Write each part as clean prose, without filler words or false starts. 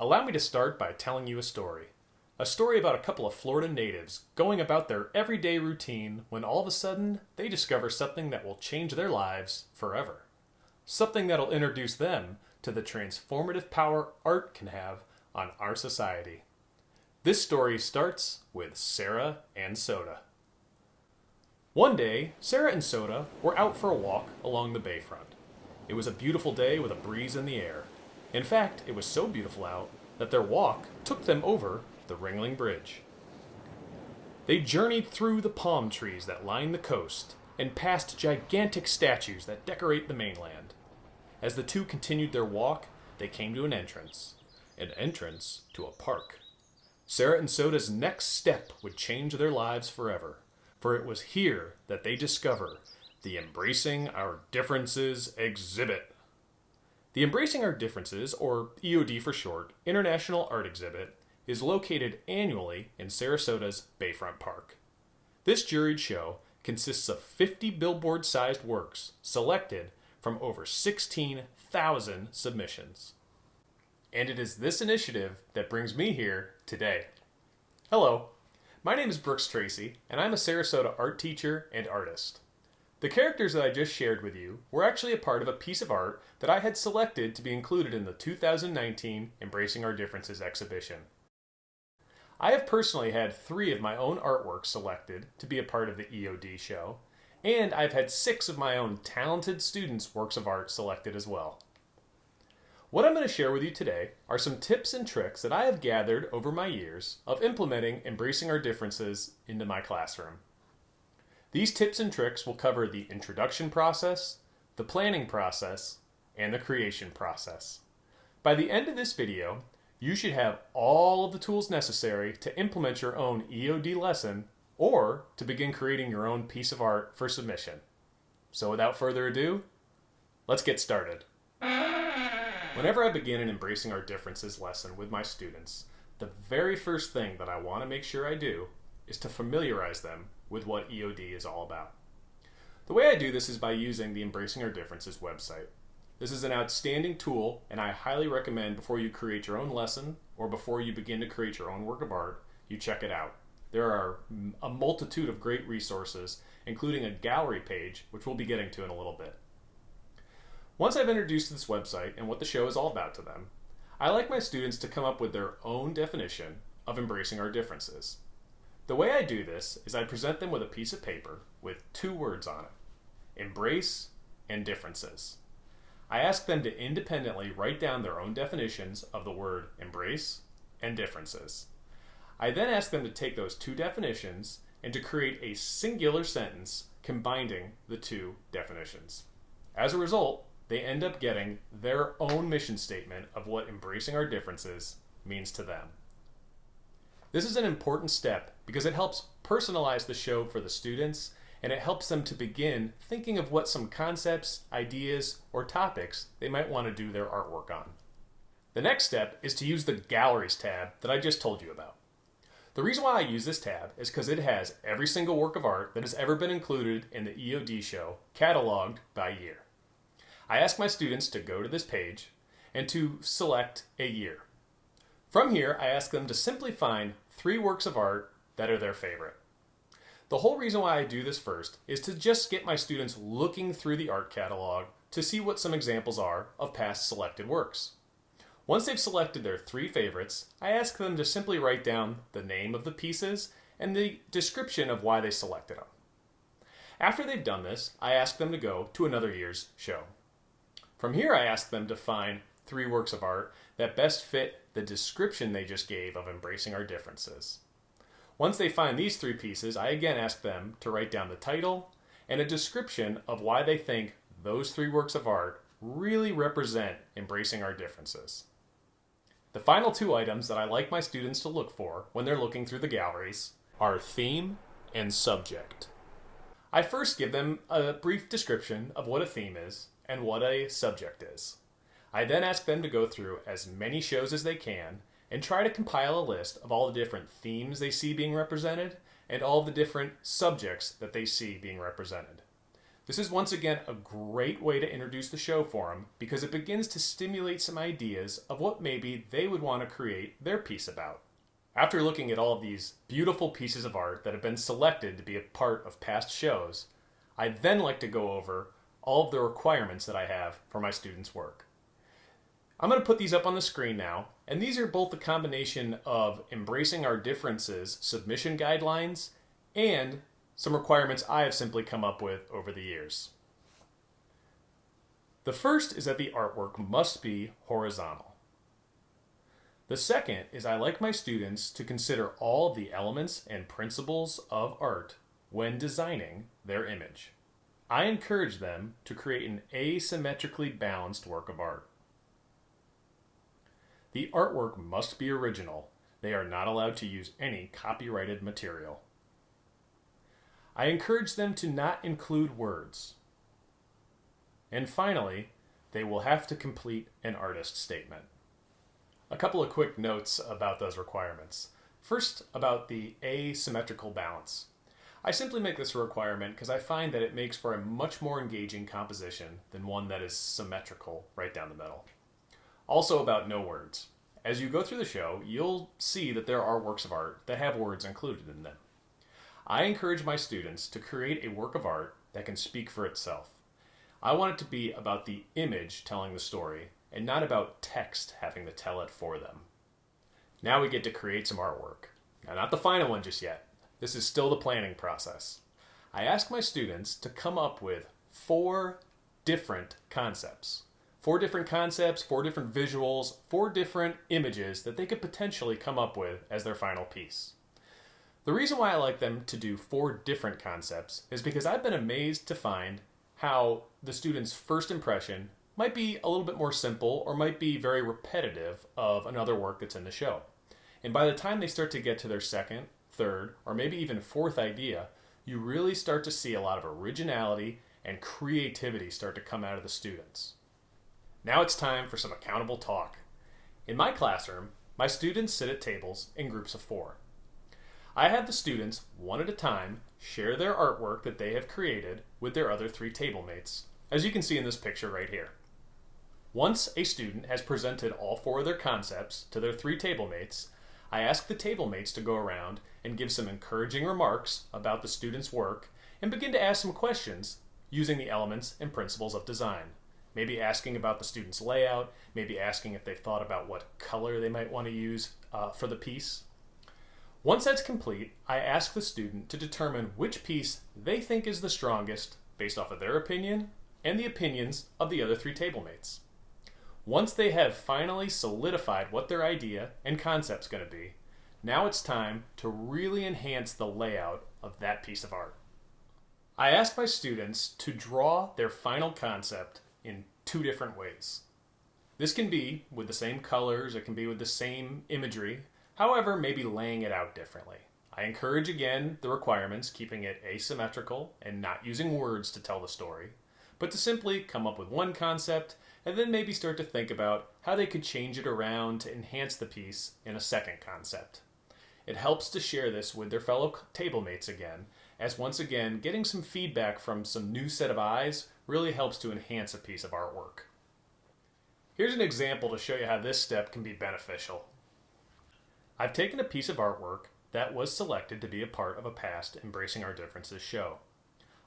Allow me to start by telling you a story. A story about a couple of Florida natives going about their everyday routine when all of a sudden they discover something that will change their lives forever. Something that'll introduce them to the transformative power art can have on our society. This story starts with Sarah and Soda. One day, Sarah and Soda were out for a walk along the bayfront. It was a beautiful day with a breeze in the air. In fact, it was so beautiful out that their walk took them over the Ringling Bridge. They journeyed through the palm trees that line the coast and past gigantic statues that decorate the mainland. As the two continued their walk, they came to an entrance to a park. Sarah and Soda's next step would change their lives forever, for it was here that they discover the Embracing Our Differences exhibit. The Embracing Our Differences, or EOD for short, International Art Exhibit, is located annually in Sarasota's Bayfront Park. This juried show consists of 50 billboard-sized works selected from over 16,000 submissions. And it is this initiative that brings me here today. Hello, my name is Brooks Tracy, and I'm a Sarasota art teacher and artist. The characters that I just shared with you were actually a part of a piece of art that I had selected to be included in the 2019 Embracing Our Differences exhibition. I have personally had 3 of my own artworks selected to be a part of the EOD show, and I've had 6 of my own talented students' works of art selected as well. What I'm going to share with you today are some tips and tricks that I have gathered over my years of implementing Embracing Our Differences into my classroom. These tips and tricks will cover the introduction process, the planning process, and the creation process. By the end of this video, you should have all of the tools necessary to implement your own EOD lesson or to begin creating your own piece of art for submission. So without further ado, let's get started. Whenever I begin an Embracing Our Differences lesson with my students, the very first thing that I want to make sure I do is to familiarize them with what EOD is all about. The way I do this is by using the Embracing Our Differences website. This is an outstanding tool, and I highly recommend before you create your own lesson or before you begin to create your own work of art, you check it out. There are a multitude of great resources, including a gallery page, which we'll be getting to in a little bit. Once I've introduced this website and what the show is all about to them, I like my students to come up with their own definition of embracing our differences. The way I do this is I present them with a piece of paper with 2 words on it: embrace and differences. I ask them to independently write down their own definitions of the word embrace and differences. I then ask them to take those 2 definitions and to create a singular sentence combining the 2 definitions. As a result, they end up getting their own mission statement of what embracing our differences means to them. This is an important step because it helps personalize the show for the students, and it helps them to begin thinking of what some concepts, ideas, or topics they might want to do their artwork on. The next step is to use the Galleries tab that I just told you about. The reason why I use this tab is because it has every single work of art that has ever been included in the EOD show cataloged by year. I ask my students to go to this page and to select a year. From here, I ask them to simply find 3 works of art that are their favorite. The whole reason why I do this first is to just get my students looking through the art catalog to see what some examples are of past selected works. Once they've selected their 3 favorites, I ask them to simply write down the name of the pieces and the description of why they selected them. After they've done this, I ask them to go to another year's show. From here, I ask them to find 3 works of art that best fit the description they just gave of embracing our differences. Once they find these 3 pieces, I again ask them to write down the title and a description of why they think those 3 works of art really represent embracing our differences. The final 2 items that I like my students to look for when they're looking through the galleries are theme and subject. I first give them a brief description of what a theme is and what a subject is. I then ask them to go through as many shows as they can and try to compile a list of all the different themes they see being represented and all the different subjects that they see being represented. This is once again a great way to introduce the show for them because it begins to stimulate some ideas of what maybe they would want to create their piece about. After looking at all of these beautiful pieces of art that have been selected to be a part of past shows, I then like to go over all of the requirements that I have for my students' work. I'm going to put these up on the screen now, and these are both the combination of embracing our differences submission guidelines and some requirements I have simply come up with over the years. The first is that the artwork must be horizontal. The second is I like my students to consider all of the elements and principles of art when designing their image. I encourage them to create an asymmetrically balanced work of art. The artwork must be original. They are not allowed to use any copyrighted material. I encourage them to not include words. And finally, they will have to complete an artist statement. A couple of quick notes about those requirements. First, about the asymmetrical balance. I simply make this a requirement because I find that it makes for a much more engaging composition than one that is symmetrical right down the middle. Also about no words. As you go through the show, you'll see that there are works of art that have words included in them. I encourage my students to create a work of art that can speak for itself. I want it to be about the image telling the story and not about text having to tell it for them. Now we get to create some artwork. Now, not the final one just yet. This is still the planning process. I ask my students to come up with 4 different concepts. 4 different concepts, 4 different visuals, 4 different images that they could potentially come up with as their final piece. The reason why I like them to do 4 different concepts is because I've been amazed to find how the student's first impression might be a little bit more simple or might be very repetitive of another work that's in the show. And by the time they start to get to their second, third, or maybe even fourth idea, you really start to see a lot of originality and creativity start to come out of the students. Now it's time for some accountable talk. In my classroom, my students sit at tables in groups of 4. I have the students, one at a time, share their artwork that they have created with their other 3 table mates, as you can see in this picture right here. Once a student has presented all 4 of their concepts to their 3 table mates, I ask the table mates to go around and give some encouraging remarks about the student's work and begin to ask some questions using the elements and principles of design. Maybe asking about the student's layout, maybe asking if they've thought about what color they might want to use for the piece. Once that's complete, I ask the student to determine which piece they think is the strongest based off of their opinion and the opinions of the other 3 table mates. Once they have finally solidified what their idea and concept's going to be, now it's time to really enhance the layout of that piece of art. I ask my students to draw their final concept in 2 different ways. This can be with the same colors, it can be with the same imagery, however, maybe laying it out differently. I encourage again the requirements, keeping it asymmetrical and not using words to tell the story, but to simply come up with one concept and then maybe start to think about how they could change it around to enhance the piece in a second concept. It helps to share this with their fellow table mates again, as once again, getting some feedback from some new set of eyes really helps to enhance a piece of artwork. Here's an example to show you how this step can be beneficial. I've taken a piece of artwork that was selected to be a part of a past Embracing Our Differences show.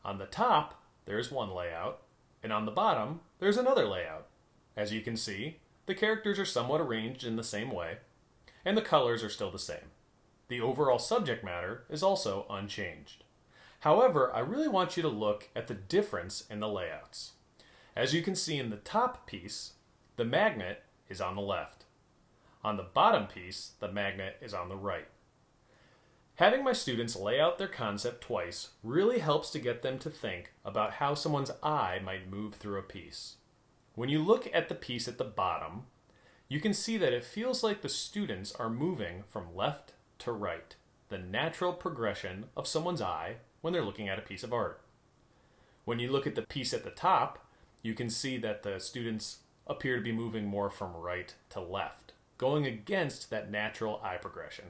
On the top, there's one layout, and on the bottom, there's another layout. As you can see, the characters are somewhat arranged in the same way, and the colors are still the same. The overall subject matter is also unchanged. However, I really want you to look at the difference in the layouts. As you can see in the top piece, the magnet is on the left. On the bottom piece, the magnet is on the right. Having my students lay out their concept twice really helps to get them to think about how someone's eye might move through a piece. When you look at the piece at the bottom, you can see that it feels like the students are moving from left to right, the natural progression of someone's eye when they're looking at a piece of art. When you look at the piece at the top, you can see that the students appear to be moving more from right to left, going against that natural eye progression.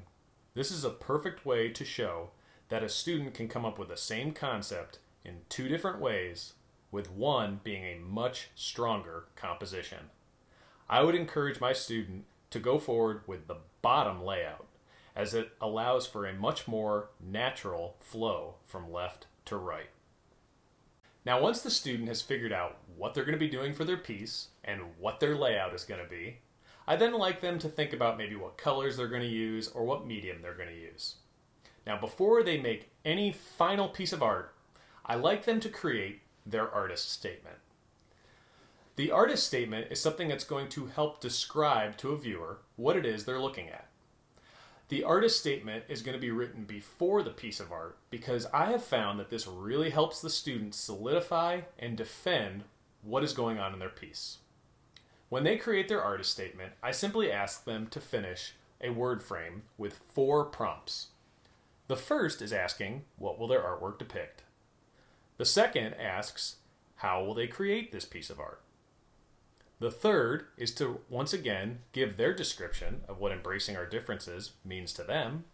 This is a perfect way to show that a student can come up with the same concept in 2 different ways with one being a much stronger composition. I would encourage my student to go forward with the bottom layout, as it allows for a much more natural flow from left to right. Now, once the student has figured out what they're going to be doing for their piece and what their layout is going to be, I then like them to think about maybe what colors they're going to use or what medium they're going to use. Now, before they make any final piece of art, I like them to create their artist statement. The artist statement is something that's going to help describe to a viewer what it is they're looking at. The artist statement is going to be written before the piece of art because I have found that this really helps the student solidify and defend what is going on in their piece. When they create their artist statement, I simply ask them to finish a word frame with 4 prompts. The first is asking, what will their artwork depict? The second asks, how will they create this piece of art? The third is to once again give their description of what embracing our differences means to them.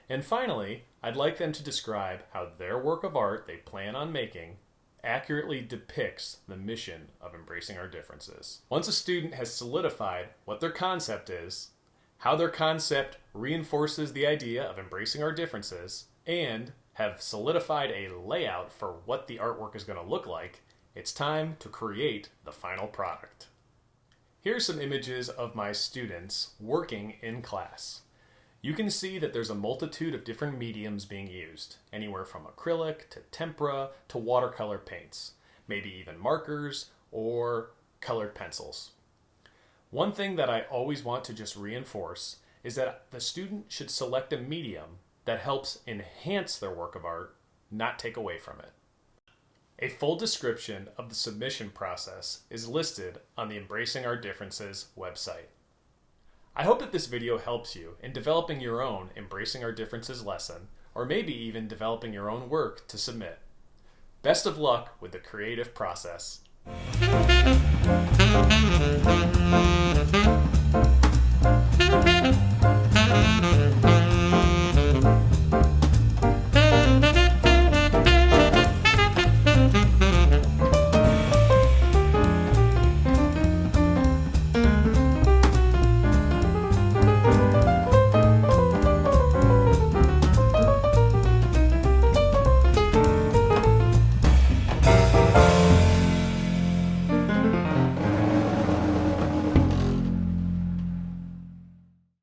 And finally, I'd like them to describe how their work of art they plan on making accurately depicts the mission of embracing our differences. Once a student has solidified what their concept is, how their concept reinforces the idea of embracing our differences, and have solidified a layout for what the artwork is going to look like, it's time to create the final product. Here's some images of my students working in class. You can see that there's a multitude of different mediums being used, anywhere from acrylic to tempera to watercolor paints, maybe even markers or colored pencils. One thing that I always want to just reinforce is that the student should select a medium that helps enhance their work of art, not take away from it. A full description of the submission process is listed on the Embracing Our Differences website. I hope that this video helps you in developing your own Embracing Our Differences lesson, or maybe even developing your own work to submit. Best of luck with the creative process.